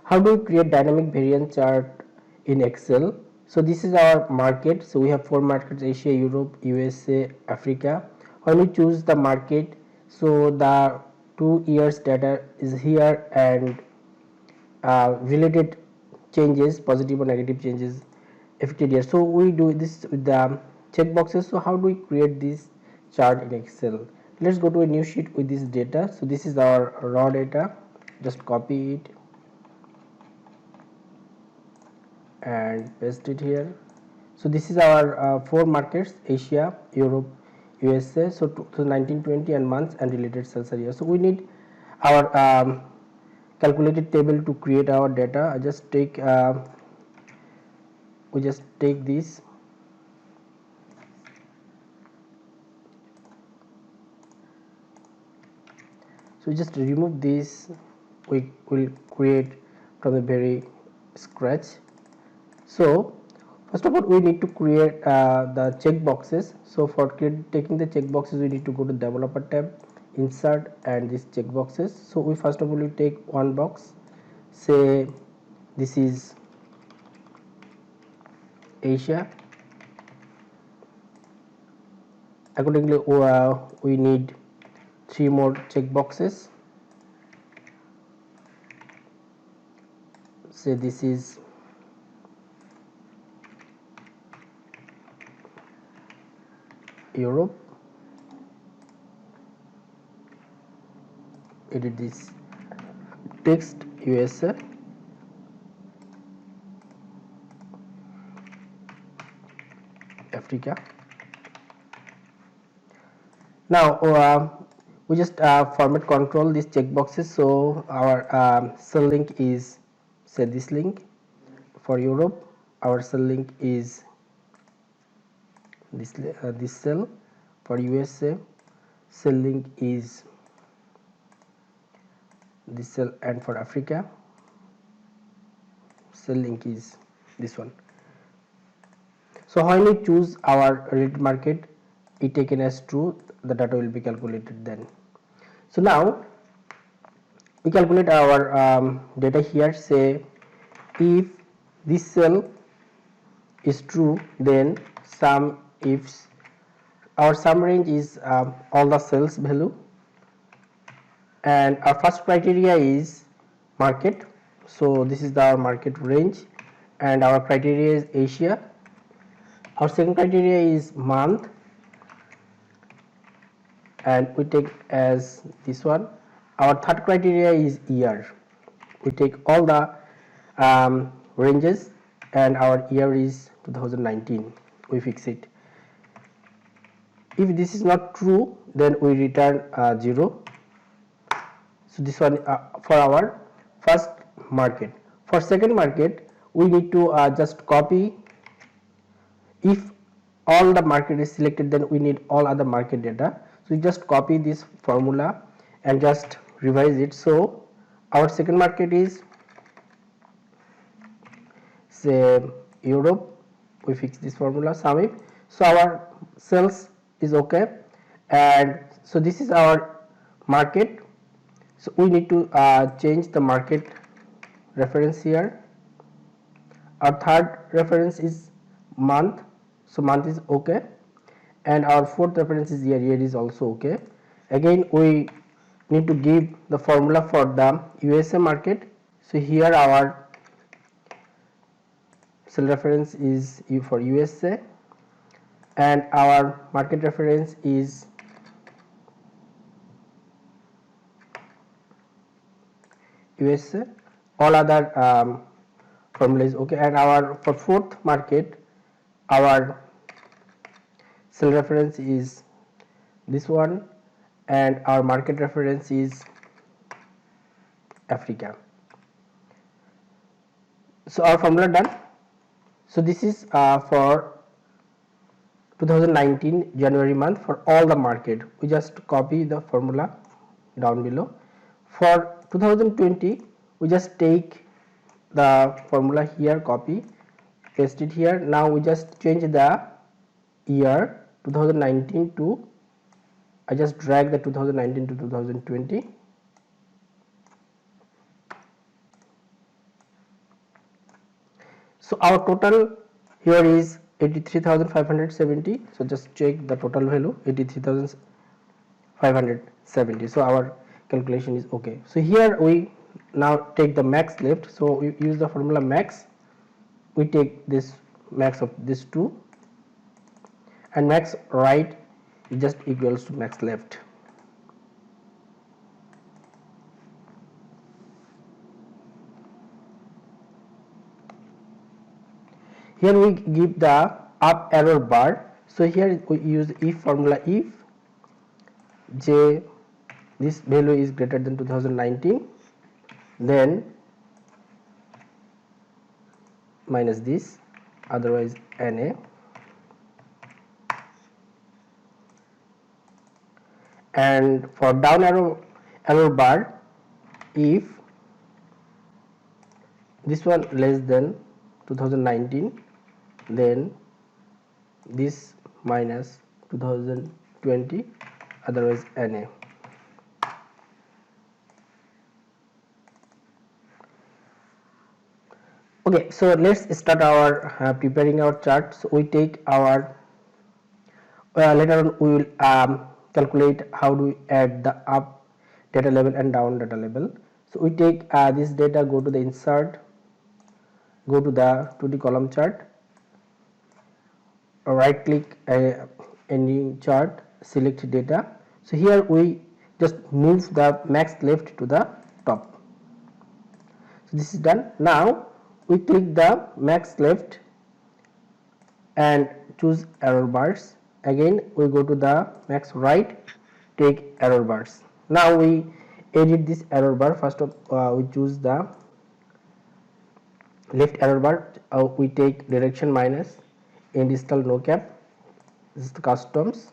How do we create dynamic variance chart in Excel? So this is our market. So we have 4 markets: Asia, Europe, USA, Africa. When we choose the market, so the 2 years data is here, and related changes, positive or negative changes affected here. So we do this with the check boxes. So how do we create this chart in Excel? Let's go to a new sheet with this data. So this is our raw data. Just copy it and paste it here. So this is our 4 markets: Asia, Europe, USA. So 2019-20 and months and related cells are here. So we need our calculated table to create our data. I just take we just take this, so just remove this. We will create from the very scratch. So first of all, we need to create the check boxes. So for taking the check boxes, we need to go to developer tab, insert, and these check boxes. So we first of all will take one box, say this is Asia. Accordingly, we need 3 more check boxes. Say this is Europe. Edit this text, USA. Africa. Now we just format control these check boxes. So our cell link is, say, this link. For Europe, our cell link is this cell. For USA, cell link is this cell, and for Africa, cell link is this one. So when we choose our related market, it taken as true, the data will be calculated then. So now we calculate our data here. Say if this cell is true, then sum, if our sum range is all the cells value, and our first criteria is market. So this is our market range, and our criteria is Asia. Our second criteria is month, and we take as this one. Our third criteria is year. We take all the ranges, and our year is 2019. We fix it. If this is not true, then we return 0. So this one for our first market. For second market, we need to just copy. If all the market is selected, then we need all other market data. So we just copy this formula and just revise it. So our second market is, say, Europe. We fix this formula, sum if. So our cells is okay, and so this is our market. So we need to change the market reference here. Our third reference is month, so month is okay, and our fourth reference is year. Year is also okay. Again, we need to give the formula for the USA market. So here our cell reference is for USA, and our market reference is USA. All other formula is okay, and our for fourth market, our cell reference is this one, and our market reference is Africa. So our formula done. So this is for 2019 January month for all the market. We just copy the formula down below. For 2020, we just take the formula here, copy, paste it here. Now we just change the year 2019 to, I just drag the 2019 to 2020. So our total here is 83,570. So just check the total value, 83,570. So our calculation is okay. So here we now take the max left. So we use the formula max. We take this max of these two, and max right is just equals to max left. Here we give the up error bar. So here we use if formula. If j this value is greater than 2019, then minus this, otherwise NA, and for down error bar, if this one less than 2019, then this minus 2020, otherwise NA. Okay, so let's start our preparing our chart. So we take our later on we will calculate how do we add the up data label and down data label. So we take this data, go to the insert, go to the 2D column chart, right click any chart, select data. So here we just move the max left to the top. So this is done. Now we click the max left and choose error bars. Again we go to the max right, take error bars. Now we edit this error bar. First of we choose the left error bar. We take direction minus, digital no cap, this is the customs,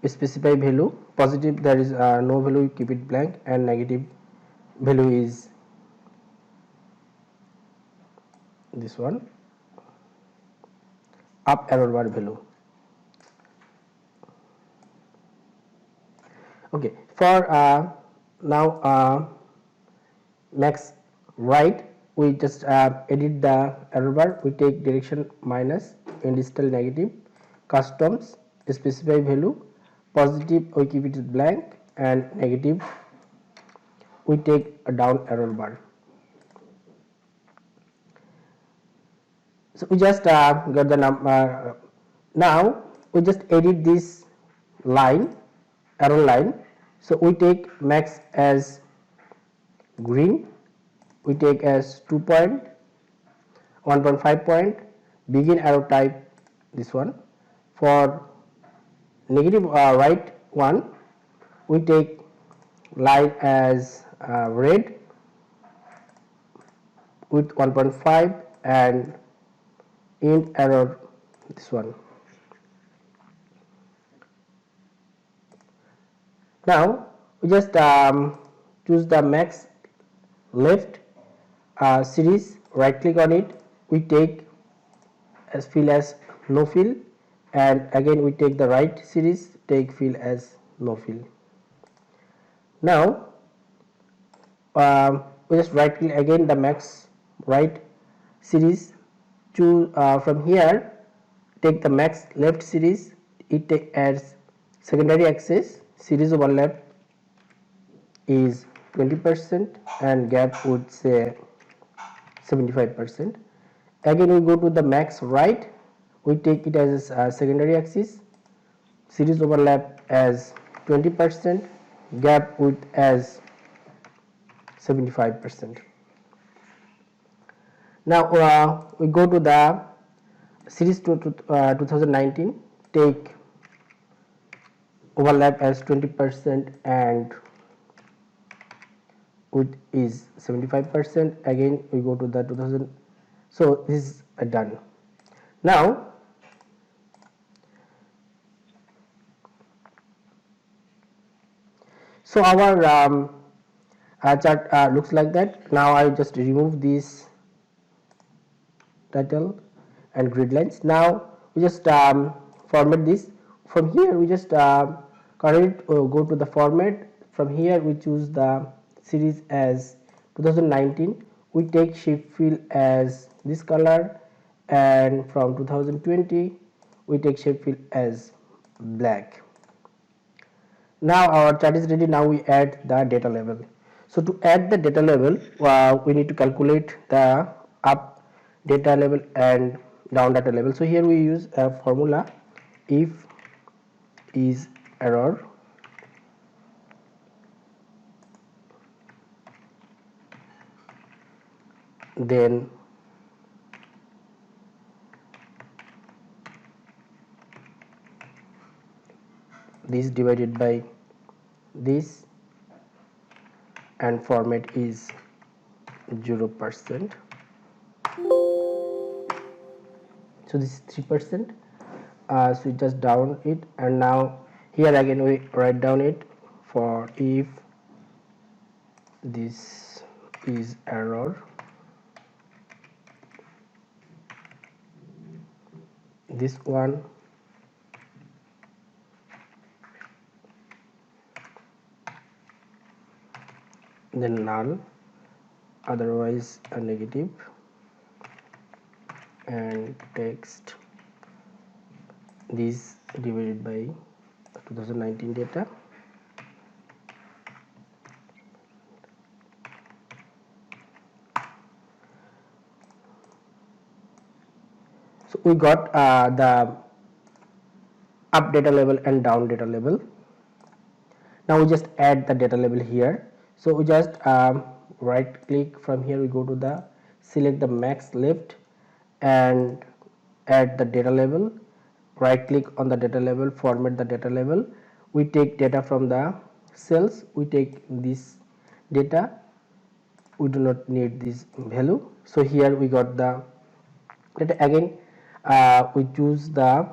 specify value, positive there is no value, keep it blank, and negative value is this one, up error bar value. Okay, for now max right, we just edit the error bar. We take direction minus, digital negative, customs, specify value, positive we keep it blank, and negative we take a down error bar. So we just got the number. Now we just edit this line, arrow line. So we take max as green, we take as 2 point, 1.5 point, begin arrow type this one. For negative right one, we take line as red with 1.5 and end error this one. Now we just choose the max left series, right click on it, we take as fill as no fill, and again we take the right series, take fill as no fill. Now we just right click again the max right series, choose from here take the max left series, it take as secondary axis, series overlap is 20% and gap would say 75%. Again we go to the max right, we take it as a secondary axis, series overlap as 20%, gap width as 75%. Now we go to the series 2019, take overlap as 20% and width is 75%. Again we go to the 2000. So this is done. Now so our chart looks like that. Now I just remove this title and grid lines. Now we just format this. From here we just correct go to the format. From here we choose the series as 2019, we take shape fill as this color, and from 2020 we take shape fill as black. Now our chart is ready. Now we add the data level. So to add the data level, we need to calculate the up data level and down data level. So here we use a formula: if is error, then this divided by this, and format is 0%. So this is 3%. So we just down it, and now here again we write down it for if this is error, this one then null, otherwise a negative, and text this divided by 2019 data. So we got the up data level and down data level. Now we just add the data level here. So we just right click from here, we go to the select the max left and add the data level. Right click on the data level, format the data level. We take data from the cells, we take this data, we do not need this value. So here we got the data. Again we choose the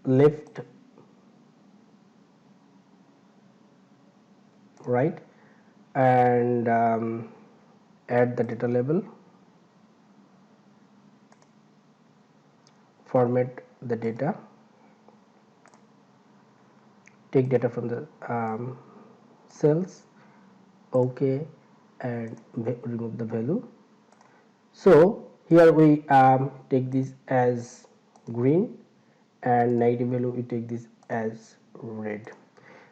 left, right, and add the data level, format the data, take data from the cells, OK, and remove the value. So here we take this as green, and negative value we take this as red.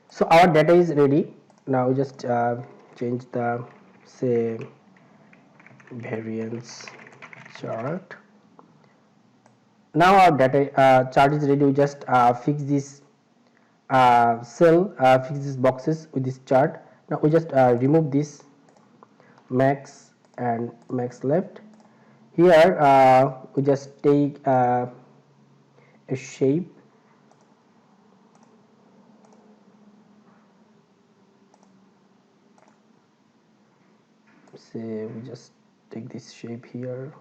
So our data is ready. Now we just change the, say, variance chart. Now our data chart is ready. We just fix this cell, fix these boxes with this chart. Now we just remove this max and max left. Here we just take a shape, say we just take this shape here,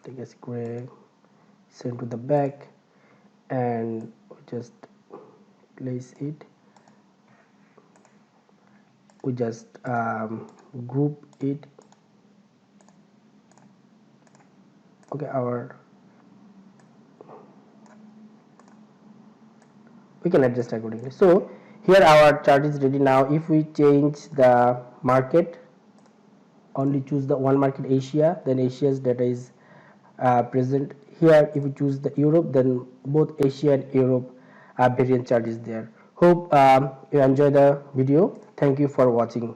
take a square, send to the back, and just place it. We just group it. Okay, we can adjust accordingly. So here our chart is ready. Now if we change the market, only choose the one market, Asia, then Asia's data is present here. If we choose the Europe, then both Asia and Europe variant chart is there. Hope you enjoy the video. Thank you for watching.